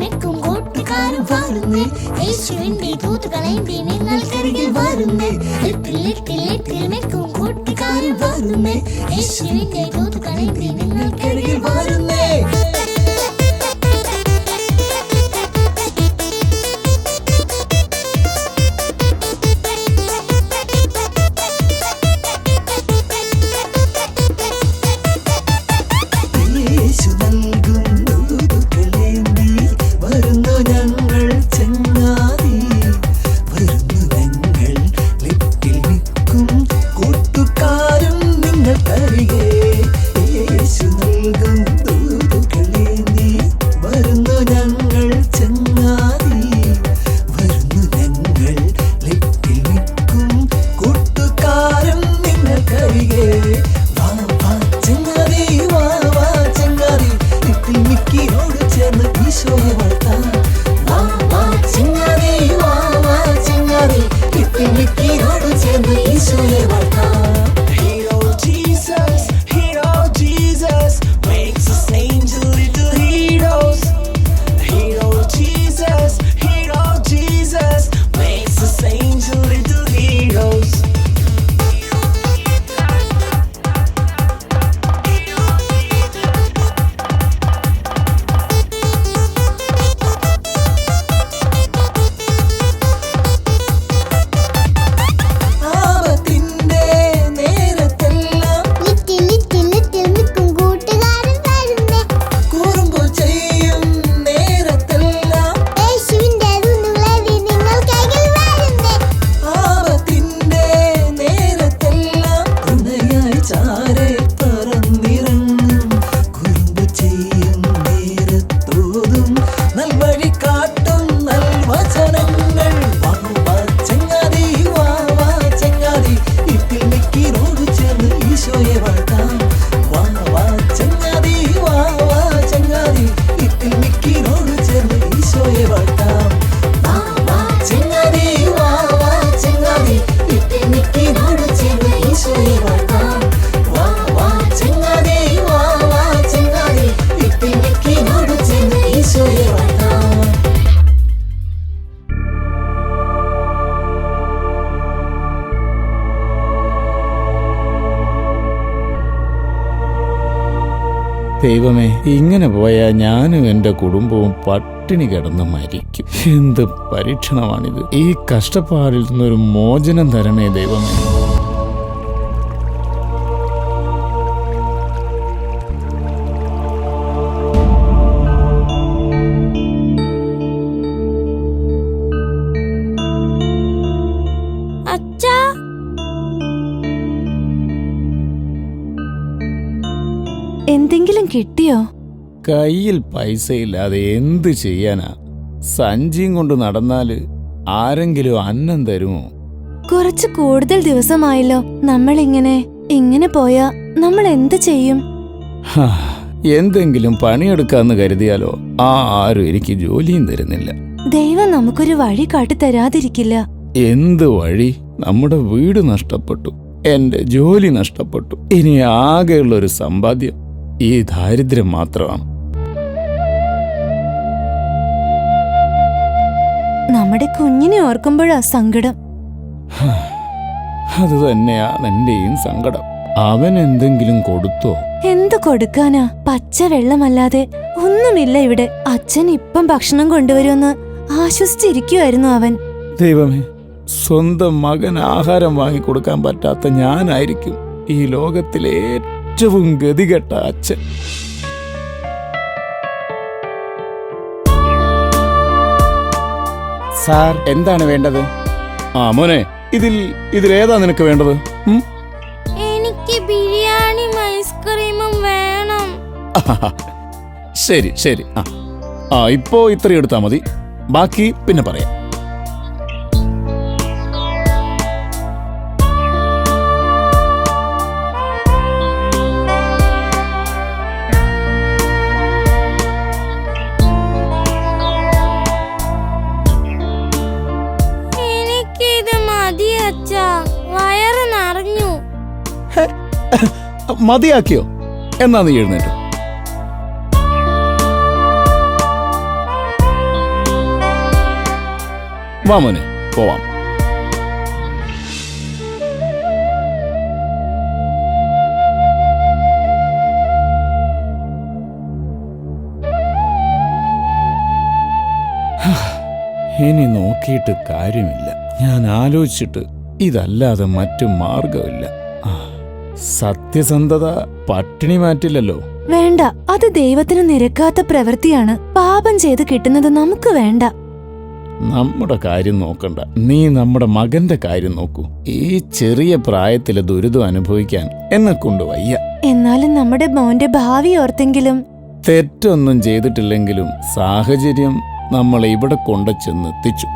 നിൽക്കും കൂട്ടുകാരും വരുന്നേ, യേശുവിന്റെ ദൂതുകളേന്തി നിങ്ങൾക്കരികിൽ വരുന്നേ. നിൽക്കും കൂട്ടുകാരും വരുന്നേ, യേശുവിന്റെ ദൂതുകളേന്തി നിങ്ങൾക്കരികിൽ വരുന്നേ. ദൈവമേ, ഇങ്ങനെ പോയാൽ ഞാനും എൻ്റെ കുടുംബവും പട്ടിണി കിടന്ന് മരിക്കും. എന്ത് പരീക്ഷണമാണിത്! ഈ കഷ്ടപ്പാടിൽ നിന്നൊരു മോചനം തരണേ ദൈവമേ. എന്തെങ്കിലും കിട്ടിയോ? കയ്യിൽ പൈസയില്ലാതെ എന്ത് ചെയ്യാനാ? സഞ്ചിയും കൊണ്ട് നടന്നാല് ആരെങ്കിലും അന്നം തരുമോ? കുറച്ച് കൂടുതൽ ദിവസമായല്ലോ നമ്മളിങ്ങനെ പോയാ നമ്മൾ എന്ത് ചെയ്യും? എന്തെങ്കിലും പണിയെടുക്കാന്ന് കരുതിയാലോ ആരും എനിക്ക് ജോലിയും തരുന്നില്ല. ദൈവം നമുക്കൊരു വഴി കാട്ടിത്തരാതിരിക്കില്ല. എന്ത് വഴി? നമ്മുടെ വീട് നഷ്ടപ്പെട്ടു, എന്റെ ജോലി നഷ്ടപ്പെട്ടു. ഇനി ആകെയുള്ളൊരു സമ്പാദ്യം ഈ ദാരിദ്ര്യം മാത്രമാണ്. നമ്മുടെ കുഞ്ഞിനെ ഓർക്കുമ്പോഴാ സങ്കടം. അത് തന്നെയാണ് എന്റെയും സങ്കടം. അവൻ എന്തെങ്കിലും കൊടുത്തോ? എന്തു കൊടുക്കാനാ? പച്ച വെള്ളമല്ലാതെ ഒന്നുമില്ല ഇവിടെ. അച്ഛൻ ഇപ്പം ഭക്ഷണം കൊണ്ടുവരുമെന്ന് ആശ്വസിച്ചിരിക്കുമായിരുന്നു അവൻ. ദൈവമേ, സ്വന്തം മകൻ ആഹാരം വാങ്ങിക്കൊടുക്കാൻ പറ്റാത്ത ഞാനായിരിക്കും ഈ ലോകത്തിലെ ഏറ്റവും ഗതികെട്ട അച്ഛൻ. സാർ, എന്താണ് വേണ്ടത്? മോനെ, ഇതിലേതാ നിനക്ക് വേണ്ടത്? എനിക്ക് ബിരിയാണിയും ഐസ്ക്രീമും വേണം. ശരി ശരി, ഇപ്പോ ഇത്രയും എടുത്താ മതി, ബാക്കി പിന്നെ പറയാം. വയറ് നിറഞ്ഞു. മതിയാക്കിയോ? എന്നാ നീ എഴുന്നേറ്റോ. വാ മോനെ പോവാം. ഇനി നോക്കിയിട്ട് കാര്യമില്ല. ഞാൻ ആലോചിച്ചിട്ട് ഇതല്ലാതെ മറ്റു മാർഗമില്ല. സത്യസന്ധത പട്ടിണി മാറ്റില്ലല്ലോ. വേണ്ട, അത് ദൈവത്തിന് നിരക്കാത്ത പ്രവൃത്തിയാണ്. പാപം ചെയ്ത് കിട്ടുന്നത് നമുക്ക് വേണ്ട. നമ്മുടെ കാര്യം നോക്കണ്ട, നീ നമ്മുടെ മകന്റെ കാര്യം നോക്കൂ. ഈ ചെറിയ പ്രായത്തിലെ ദുരിതം അനുഭവിക്കാൻ എന്നെ കൊണ്ട് വയ്യ. എന്നാലും നമ്മുടെ മോന്റെ ഭാവി ഓർത്തെങ്കിലും. തെറ്റൊന്നും ചെയ്തിട്ടില്ലെങ്കിലും സാഹചര്യം നമ്മളെ ഇവിടെ കൊണ്ടു ചെന്നെത്തിച്ചു.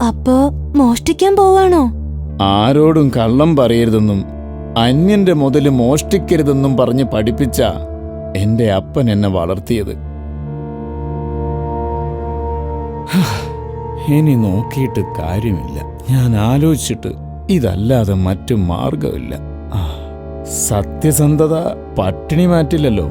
അപ്പോ മോഷ്ടിക്കാൻ പോവാണോ? ആരോടും കള്ളം പറയരുതെന്നും അന്യന്റെ മുതല് മോഷ്ടിക്കരുതെന്നും പറഞ്ഞ് പഠിപ്പിച്ച എന്റെ അപ്പൻ എന്നെ വളർത്തിയത്. ഇനി നോക്കിയിട്ട് കാര്യമില്ല. ഞാൻ ആലോചിച്ചിട്ട് ഇതല്ലാതെ മറ്റു മാർഗമില്ല. സത്യസന്ധത പട്ടിണി മാറ്റില്ലല്ലോ.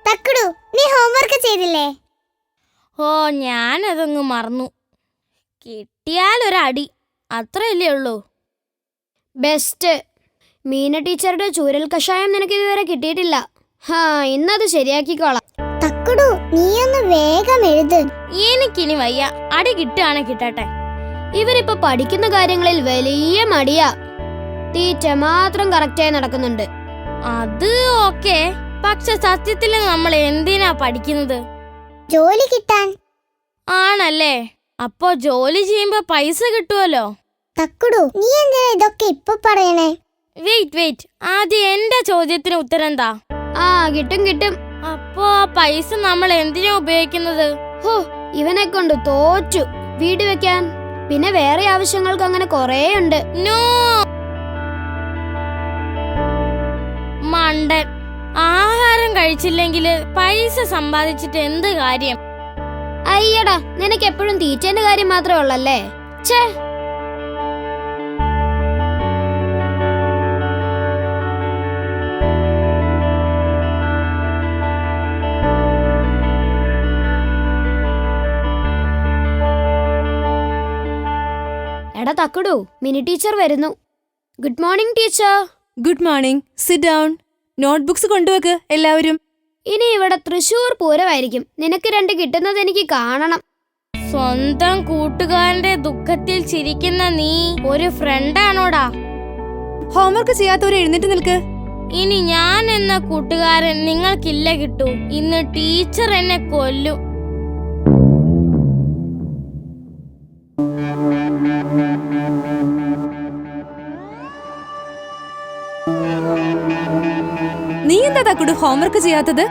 തക്കുടു, നീ ഹോംവർക്ക് ചെയ്തില്ലേ? ഓ, ഞാനതങ്ങ് മറന്നു. കിട്ടിയാലൊരടി, അത്രയല്ലേ ഉള്ളൂ. ബെസ്റ്റ്. മീന ടീച്ചറുടെ ചൂരൽ കഷായം നിനക്ക് ഇതുവരെ കിട്ടിയിട്ടില്ല. ഇന്നത് ശരിയാക്കിക്കോളാം. തക്കുടു, നീയൊന്ന് വേഗം എഴുത്. എനിക്കിനി വയ്യ. അടി കിട്ടുകയാണെ കിട്ടട്ടെ. ഇവരിപ്പോ പഠിക്കുന്ന കാര്യങ്ങളിൽ വലിയ മടിയാ. ടീച്ചർ മാത്രം കറക്റ്റായി നടക്കുന്നുണ്ട്. അത് ഓക്കെ, പക്ഷെ സത്യത്തില് നമ്മൾ എന്തിനാ പഠിക്കുന്നത്? ജോലി കിട്ടാൻ. ആണല്ലേ? അപ്പോ ജോലി ചെയ്യുമ്പോ പൈസ കിട്ടുമല്ലോ. തക്കുടു, നീ എന്തിനാ ഇതൊക്കെ ഇപ്പൊ പറയണേ? വെയിറ്റ്, ആദ്യം എന്റെ ചോദ്യത്തിന് ഉത്തരം എന്താ? കിട്ടും കിട്ടും. അപ്പോ ആ പൈസ നമ്മൾ എന്തിനാ ഉപയോഗിക്കുന്നത്? ഇവനെ കൊണ്ട് തോറ്റു. വീട് വെക്കാൻ, പിന്നെ വേറെ ആവശ്യങ്ങൾക്ക് അങ്ങനെ കൊറേ ഉണ്ട്. നോ മണ്ടൻ. ആഹാരം കഴിച്ചില്ലെങ്കിൽ പൈസ സമ്പാദിച്ചിട്ട് എന്ത് കാര്യം? അയ്യടാ, നിനക്ക് എപ്പോഴും തീറ്റേന്റെ കാര്യം മാത്രമേ ഉള്ളല്ലേ? ഛേ. എടാ തക്കുടു, മിനി ടീച്ചർ വരുന്നു. Good morning teacher. Good morning. Sit down. Notebooks കൊണ്ടുവെക്ക് എല്ലാവരും. ഇനി ഇവിടെ തൃശ്ശൂർ പൂരമായിരിക്കും. നിനക്ക് 2 കിട്ടുന്നത് എനിക്ക് കാണണം. സ്വന്തം കൂട്ടുകാരന്റെ ദുഃഖത്തിൽ ചിരിക്കുന്ന നീ ഒരു ഫ്രണ്ടാണോടാ? ഹോംവർക്ക് ചെയ്യാത്തവരെ എഴുന്നേറ്റ് നിൽക്ക്. ഇനി ഞാൻ എന്ന കൂട്ടുകാരൻ നിങ്ങൾക്കില്ല കിട്ടൂ. ഇന്ന് ടീച്ചർ എന്നെ കൊല്ലും. നീ എന്താ തക്കുടു ഹോംവർക്ക് ചെയ്യാത്തത്?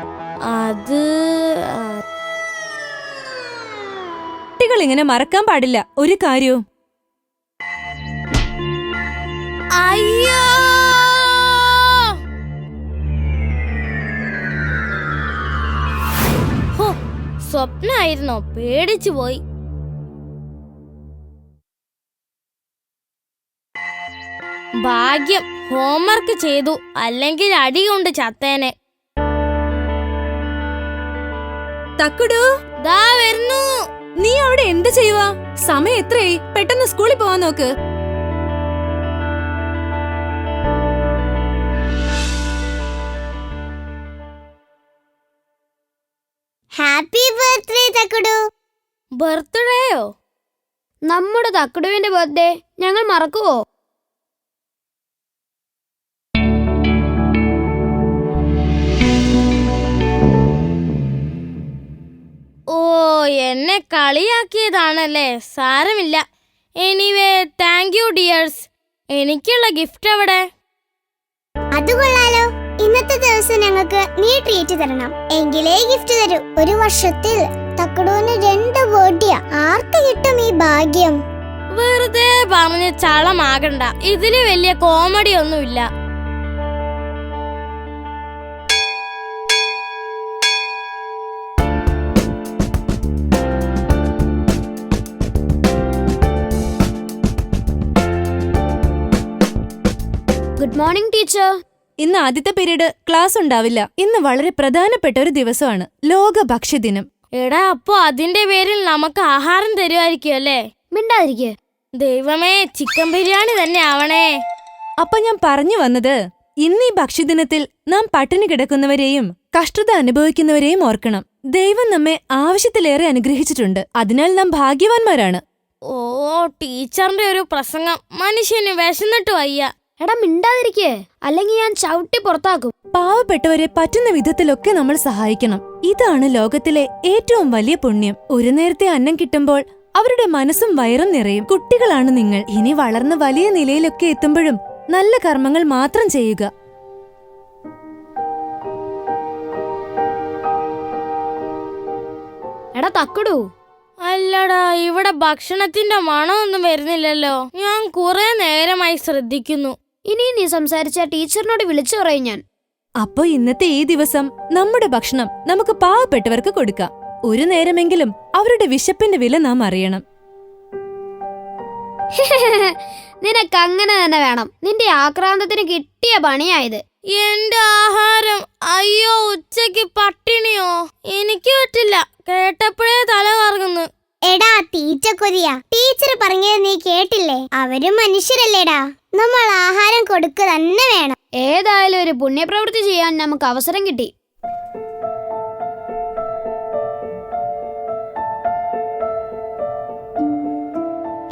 അത് കുട്ടികൾ ഇങ്ങനെ മറക്കാൻ പാടില്ല ഒരു കാര്യവും. അയ്യോ, സ്വപ്നായിരുന്നോ? പേടിച്ചു പോയി. ഭാഗ്യം ഹോംവർക്ക് ചെയ്തു, അല്ലെങ്കിൽ അടി കൊണ്ട് ചത്തേനെ. തക്കുടു, ദാ വരുന്നു. നീ അവിടെ എന്ത് ചെയ്യുവാ? സമയം എത്രയായി? പെട്ടെന്ന് സ്കൂളിൽ പോവാൻ നോക്ക്. Happy birthday Thakkudu. ബർത്ത്ഡേയോ? നമ്മുടെ തക്കുടുവിന്റെ ബർത്ത്ഡേ ഞങ്ങൾ മറക്കുവോ? ഓ, എന്നെ കളിയാക്കിയതാണല്ലേ. സാരമില്ല. Anyway, thank you dears. എനിക്കുള്ള ഗിഫ്റ്റ് എവിടെ? അത് കൊള്ളാലോ. ഇന്നത്തെ ദിവസം ഞങ്ങൾക്ക് നീ ട്രീറ്റ് തരണം, എങ്കിലേ ഗിഫ്റ്റ് തരൂ. ഒരു വർഷത്തിൽ തക്കുടുവിന് 2 ബർത്ത്ഡേയാ. ആർക്ക് കിട്ടും ഈ ഭാഗ്യം? വെറുതെ പറഞ്ഞ് ചളമാകണ്ട. ഇതില് വലിയ കോമഡി ഒന്നുമില്ല. Good morning teacher. ഇന്ന് ആദ്യത്തെ പീരീഡ് ക്ലാസ് ഉണ്ടാവില്ല. ഇന്ന് വളരെ പ്രധാനപ്പെട്ട ഒരു ദിവസമാണ്, ലോക ഭക്ഷ്യദിനം. എടാ, അപ്പൊ അതിന്റെ പേരിൽ നമുക്ക് ആഹാരം തരുമായിരിക്കും അല്ലേ? മിണ്ടാതിരിക്കേ. ദൈവമേ, ചിക്കൻ ബിരിയാണി തന്നെ ആവണേ. അപ്പൊ ഞാൻ പറഞ്ഞു വന്നത്, ഇന്ന് ഈ ഭക്ഷ്യദിനത്തിൽ നാം പട്ടിണി കിടക്കുന്നവരെയും കഷ്ടത അനുഭവിക്കുന്നവരെയും ഓർക്കണം. ദൈവം നമ്മെ ആവശ്യത്തിലേറെ അനുഗ്രഹിച്ചിട്ടുണ്ട്. അതിനാൽ നാം ഭാഗ്യവാന്മാരാണ്. ഓ, ടീച്ചറിന്റെ ഒരു പ്രസംഗം മനുഷ്യന് വിശന്നിട്ട് വയ്യ. എടാ മിണ്ടാതിരിക്കേ, അല്ലെങ്കിൽ ഞാൻ ചവിട്ടി പുറത്താക്കും. പാവപ്പെട്ടവരെ പറ്റുന്ന വിധത്തിലൊക്കെ നമ്മൾ സഹായിക്കണം. ഇതാണ് ലോകത്തിലെ ഏറ്റവും വലിയ പുണ്യം. ഒരു നേരത്തെ അന്നം കിട്ടുമ്പോൾ അവരുടെ മനസ്സും വയറും നിറയും. കുട്ടികളാണ് നിങ്ങൾ. ഇനി വളർന്ന് വലിയ നിലയിലൊക്കെ എത്തുമ്പോഴും നല്ല കർമ്മങ്ങൾ മാത്രം ചെയ്യുക. എടാ തക്കടു. അല്ലടാ, ഇവിടെ ഭക്ഷണത്തിന്റെ മണമൊന്നും വരുന്നില്ലല്ലോ. ഞാൻ കുറെ നേരമായി ശ്രദ്ധിക്കുന്നു. ഇനി നീ സംസാരിച്ച ടീച്ചറിനോട് വിളിച്ചു പറയും ഞാൻ. അപ്പൊ ഇന്നത്തെ ഈ ദിവസം നമ്മുടെ ഭക്ഷണം നമുക്ക് പാവപ്പെട്ടവർക്ക് കൊടുക്കാം. ഒരു നേരമെങ്കിലും അവരുടെ വിശപ്പിന്റെ വില നാം അറിയണം. നിനക്ക് അങ്ങനെ തന്നെ വേണം. നിന്റെ ആക്രാന്തത്തിന് കിട്ടിയ പണിയായത്. എന്റെ ആഹാരം, അയ്യോ, ഉച്ചക്ക് പട്ടിണിയോ? എനിക്ക് പറ്റില്ല. കേട്ടപ്പോഴേ തല കറങ്ങുന്നു. എടാ തീറ്റക്കൊതിയ, ടീച്ചർ പറഞ്ഞത് നീ കേട്ടില്ലേ? അവരും മനുഷ്യരല്ലേടാ. നമ്മൾ ആഹാരം കൊടുക്കുക തന്നെ വേണം. ഏതായാലും ഒരു പുണ്യപ്രവൃത്തി ചെയ്യാൻ നമുക്ക് അവസരം കിട്ടി.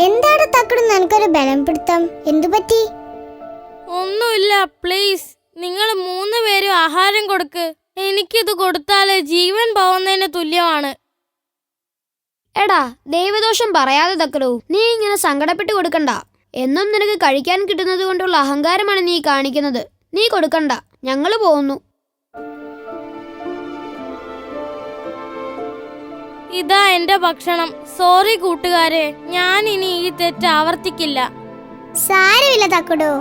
എന്താണ് തക്കടു നിനക്കൊരു ബലം പിടുത്തം? എന്തു പറ്റി? ഒന്നുമില്ല, പ്ലീസ്. നിങ്ങൾ 3 പേരും ആഹാരം കൊടുക്ക്. എനിക്കിത് കൊടുത്താല് ജീവൻ പോകുന്നതിന് തുല്യമാണ്. എടാ ദൈവദോഷം പറയാതെ തക്കടു. നീ ഇങ്ങനെ സങ്കടപ്പെട്ട് കൊടുക്കണ്ട. എന്നും നിനക്ക് കഴിക്കാൻ കിട്ടുന്നത് കൊണ്ടുള്ള അഹങ്കാരമാണ് നീ കാണിക്കുന്നത്. നീ കൊടുക്കണ്ട, ഞങ്ങള് പോകുന്നു. ഇതാ എന്റെ ഭക്ഷണം. സോറി കൂട്ടുകാരെ, ഞാൻ ഇനി ഈ തെറ്റ് ആവർത്തിക്കില്ല. സാരമില്ല തക്കടു.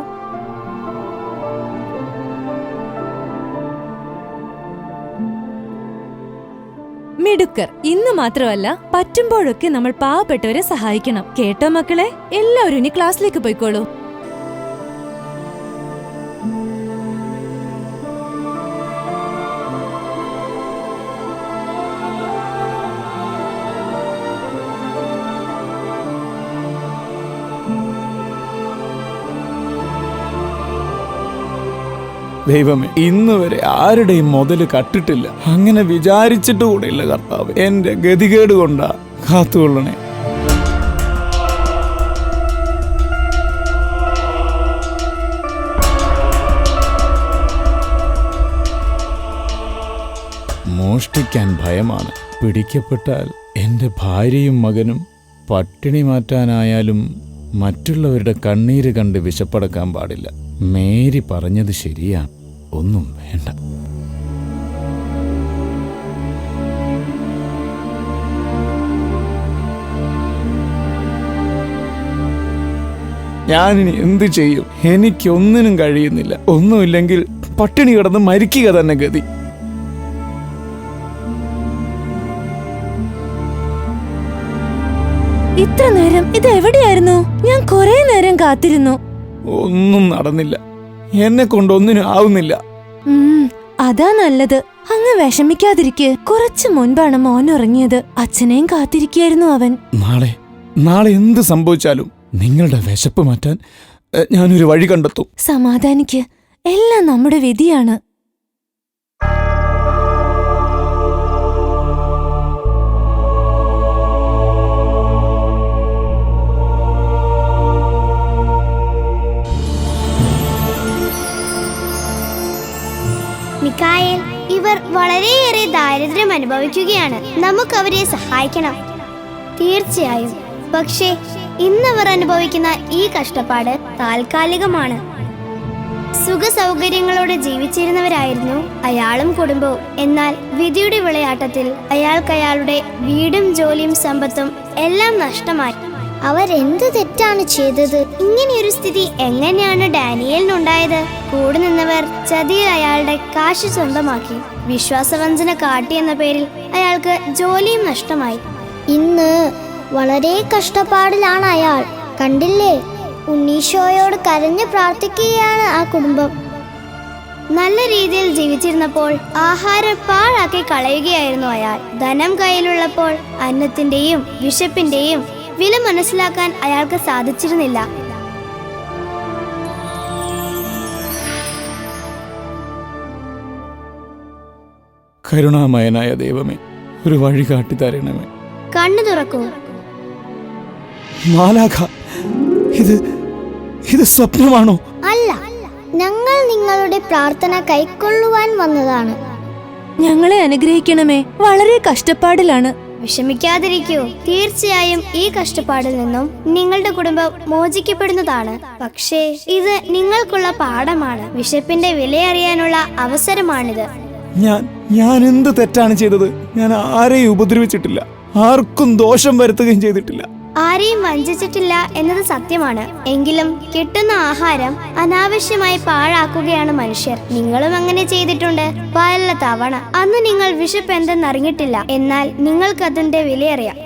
മിടുക്കർ. ഇന്ന് മാത്രമല്ല, പറ്റുമ്പോഴൊക്കെ നമ്മൾ പാവപ്പെട്ടവരെ സഹായിക്കണം. കേട്ടോ മക്കളെ? എല്ലാവരും ഇനി ക്ലാസ്സിലേക്ക് പോയിക്കോളൂ. ദൈവമേ, ഇന്ന് വരെ ആരുടെയും മുതല് കട്ടിട്ടില്ല. അങ്ങനെ വിചാരിച്ചിട്ട് കൂടെയില്ല കർത്താവ്. എന്റെ ഗതികേട് കൊണ്ടാ. കാത്തുകൊള്ളണേ. മോഷ്ടിക്കാൻ ഭയമാണ്. പിടിക്കപ്പെട്ടാൽ എന്റെ ഭാര്യയും മകനും പട്ടിണി മാറ്റാനായാലും മറ്റുള്ളവരുടെ കണ്ണീര് കണ്ട് വിശപ്പടക്കാൻ പാടില്ല. മേരി പറഞ്ഞത് ശരിയാണ്. ഒന്നും വേണ്ട. ഞാനിനി എന്തു ചെയ്യും? എനിക്കൊന്നിനും കഴിയുന്നില്ല. ഒന്നുമില്ലെങ്കിൽ പട്ടിണി കിടന്ന് മരിക്കുക തന്നെ ഗതി. ഇത്ര നേരം ഇത് എവിടെയായിരുന്നു? ഞാൻ കുറെ നേരം കാത്തിരുന്നു. ഒന്നും നടന്നില്ല. എന്നെ കൊണ്ടൊന്നിനും ആവുന്നില്ല. അതാ നല്ലത്. അങ്ങ് വിഷമിക്കാതിരിക്കെ. കുറച്ചു മുൻപാണ് മോൻ ഉറങ്ങിയത്. അച്ഛനെയും കാത്തിരിക്കായിരുന്നു അവൻ. നാളെ എന്ത് സംഭവിച്ചാലും നിങ്ങളുടെ വിശപ്പ് മാറ്റാൻ ഞാനൊരു വഴി കണ്ടെത്തും. സമാധാനിക്ക്. എല്ലാം നമ്മുടെ വിധിയാണ്. മിഖായേൽ, ഇവർ വളരെയേറെ ദാരിദ്ര്യം അനുഭവിക്കുകയാണ്. നമുക്ക് അവരെ സഹായിക്കണം. തീർച്ചയായും. പക്ഷേ ഇന്നവർ അനുഭവിക്കുന്ന ഈ കഷ്ടപ്പാട് താൽക്കാലികമാണ്. സുഖ സൗകര്യങ്ങളോടെ ജീവിച്ചിരുന്നവരായിരുന്നു അയാളും കുടുംബവും. എന്നാൽ വിധിയുടെ വിളയാട്ടത്തിൽ അയാൾക്കയാളുടെ വീടും ജോലിയും സമ്പത്തും എല്ലാം നഷ്ടമായി. അവരെന്ത് തെറ്റാണ് ചെയ്തത്? ഇങ്ങനെയൊരു സ്ഥിതി എങ്ങനെയാണ് ഡാനിയേലിനുണ്ടായത്? കൂടെ നിന്നവർ ചതിയിൽ അയാളുടെ കാശ് സ്വന്തമാക്കി. വിശ്വാസവഞ്ചന കാട്ടിയെന്ന പേരിൽ അയാൾക്ക് ജോലിയും നഷ്ടമായി. ഇന്ന് വളരെ കഷ്ടപ്പാടിലാണ് അയാൾ. കണ്ടില്ലേ, ഉണ്ണീശോയോട് കരഞ്ഞു പ്രാർത്ഥിക്കുകയാണ് ആ കുടുംബം. നല്ല രീതിയിൽ ജീവിച്ചിരുന്നപ്പോൾ ആഹാരം പാഴാക്കി കളയുകയായിരുന്നു അയാൾ. ധനം കയ്യിലുള്ളപ്പോൾ അന്നത്തിന്റെയും വിശപ്പിന്റെയും വില മനസ്സിലാക്കാൻ അയാൾക്ക് സാധിച്ചിരുന്നില്ല. കരുണാമയനായ ദൈവമേ, ഒരു വഴി കാട്ടിത്തരണമേ. കണ്ണു തുറക്കൂ. മാലാഖ, ഇത് സ്വപ്നമാണോ? അല്ല, ഞങ്ങൾ നിങ്ങളുടെ പ്രാർത്ഥന കൈക്കൊള്ളുവാൻ വന്നതാണ്. ഞങ്ങളെ അനുഗ്രഹിക്കണമേ, വളരെ കഷ്ടപ്പാടിലാണ്. വിഷമിക്കാതിരിക്കൂ. തീർച്ചയായും ഈ കഷ്ടപ്പാടിൽ നിന്നും നിങ്ങളുടെ കുടുംബം മോചിക്കപ്പെടുന്നതാണ്. പക്ഷേ ഇത് നിങ്ങൾക്കുള്ള പാഠമാണ്. വിശപ്പിന്റെ വിലയറിയാനുള്ള അവസരമാണിത്. ഞാൻ എന്ത് തെറ്റാണ് ചെയ്തത്? ഞാൻ ആരെയും ഉപദ്രവിച്ചിട്ടില്ല, ആർക്കും ദോഷം വരുത്തുകയും ചെയ്തിട്ടില്ല. ആരെയും വഞ്ചിച്ചിട്ടില്ല എന്നത് സത്യമാണ്. എങ്കിലും കിട്ടുന്ന ആഹാരം അനാവശ്യമായി പാഴാക്കുകയാണ് മനുഷ്യർ. നിങ്ങളും അങ്ങനെ ചെയ്തിട്ടുണ്ട് പല തവണ. അന്ന് നിങ്ങൾ വിശപ്പ് എന്തെന്നറിഞ്ഞിട്ടില്ല, എന്നാൽ നിങ്ങൾക്ക് അതിന്റെ വിലയറിയാം.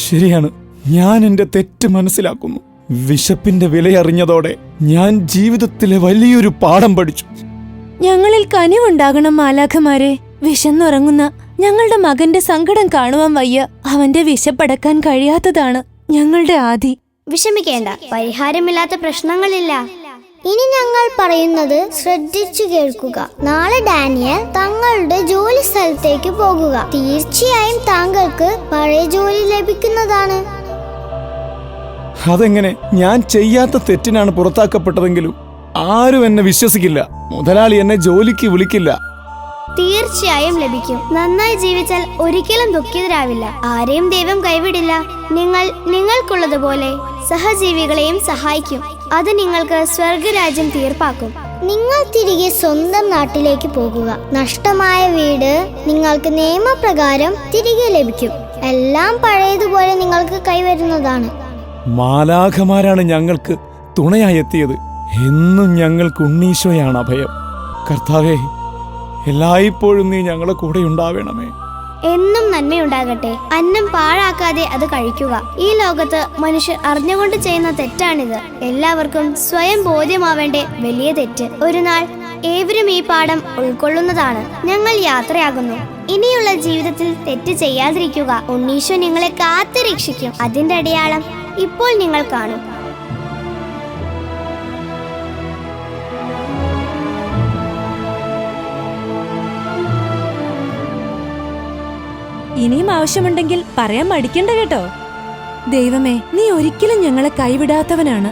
ശരിയാണ്, ഞാൻ എന്റെ തെറ്റ് മനസ്സിലാക്കുന്നു. വിശപ്പിന്റെ വിലയറിഞ്ഞതോടെ ഞാൻ ജീവിതത്തിലെ വലിയൊരു പാഠം പഠിച്ചു. ഞങ്ങളിൽ കനിവുണ്ടാകണം മാലാഖമാരെ. വിശന്നുറങ്ങുന്ന ഞങ്ങളുടെ മകന്റെ സങ്കടം കാണുവാൻ വയ്യ. അവന്റെ വിശപ്പടക്കാൻ കഴിയാത്തതാണ് ഞങ്ങളുടെ ആദി. വിഷമിക്കേണ്ട, പരിഹാരമില്ലാത്ത പ്രശ്നങ്ങളില്ല. ഇനി ഞങ്ങൾ പറയുന്നത് ശ്രദ്ധിച്ചു കേൾക്കുക. നാളെ ഡാനിയൽ തങ്ങളുടെ ജോലി സ്ഥലത്തേക്ക് പോകുക. തീർച്ചയായും താങ്കൾക്ക് പഴയ ജോലി ലഭിക്കുന്നതാണ്. അതെങ്ങനെ? ഞാൻ ചെയ്യാത്ത തെറ്റിനാണ് പുറത്താക്കപ്പെട്ടതെങ്കിലും ആരും എന്നെ വിശ്വസിക്കില്ല. മുതലാളി എന്നെ ജോലിക്ക് വിളിക്കില്ല. തീർച്ചയായും ലഭിക്കും. നന്നായി ജീവിച്ചാൽ ഒരിക്കലും ദുഃഖിതരാവില്ല. ആരെയും ദൈവം കൈവിടില്ല. നിങ്ങൾക്കുള്ളതുപോലെ സഹജീവികളെയും സഹായിക്കും. അത് നിങ്ങൾക്ക് സ്വർഗരാജ്യം തീർപ്പാക്കും. നിങ്ങൾ തിരികെ സ്വന്തം നാട്ടിലേക്ക് പോകുക. നഷ്ടമായ വീട് നിങ്ങൾക്ക് നിയമപ്രകാരം തിരികെ ലഭിക്കും. എല്ലാം പഴയതുപോലെ നിങ്ങൾക്ക് കൈവരുന്നതാണ്. മാലാഖമാരാണ് ഞങ്ങൾക്ക് തുണയായി എത്തിയത്. എന്നും ഞങ്ങൾക്ക് ഉണ്ണീശോയാണ് അഭയം. കർത്താവേ, എല്ലായ്പ്പോഴും നീ ഞങ്ങളെ കൂടെ ഉണ്ടാവണമേ. എന്നും നന്മയുണ്ടാകട്ടെ. അന്നം പാഴാക്കാതെ അത് കഴിക്കുക. ഈ ലോകത്ത് മനുഷ്യർ അറിഞ്ഞുകൊണ്ട് ചെയ്യുന്ന തെറ്റാണിത്. എല്ലാവർക്കും സ്വയം ബോധ്യമാവേണ്ട വലിയ തെറ്റ്. ഒരു നാൾ ഏവരും ഈ പാഠം ഉൾക്കൊള്ളുന്നതാണ്. ഞങ്ങൾ യാത്രയാകുന്നു. ഇനിയുള്ള ജീവിതത്തിൽ തെറ്റ് ചെയ്യാതിരിക്കുക. ഉണ്ണീശോ നിങ്ങളെ കാത്തു രക്ഷിക്കും. അതിന്റെ അടയാളം ഇപ്പോൾ നിങ്ങൾ കാണും. ഇനിയും ആവശ്യമുണ്ടെങ്കിൽ പറയാൻ മടിക്കണ്ട കേട്ടോ. ദൈവമേ, നീ ഒരിക്കലും ഞങ്ങളെ കൈവിടാത്തവനാണ്.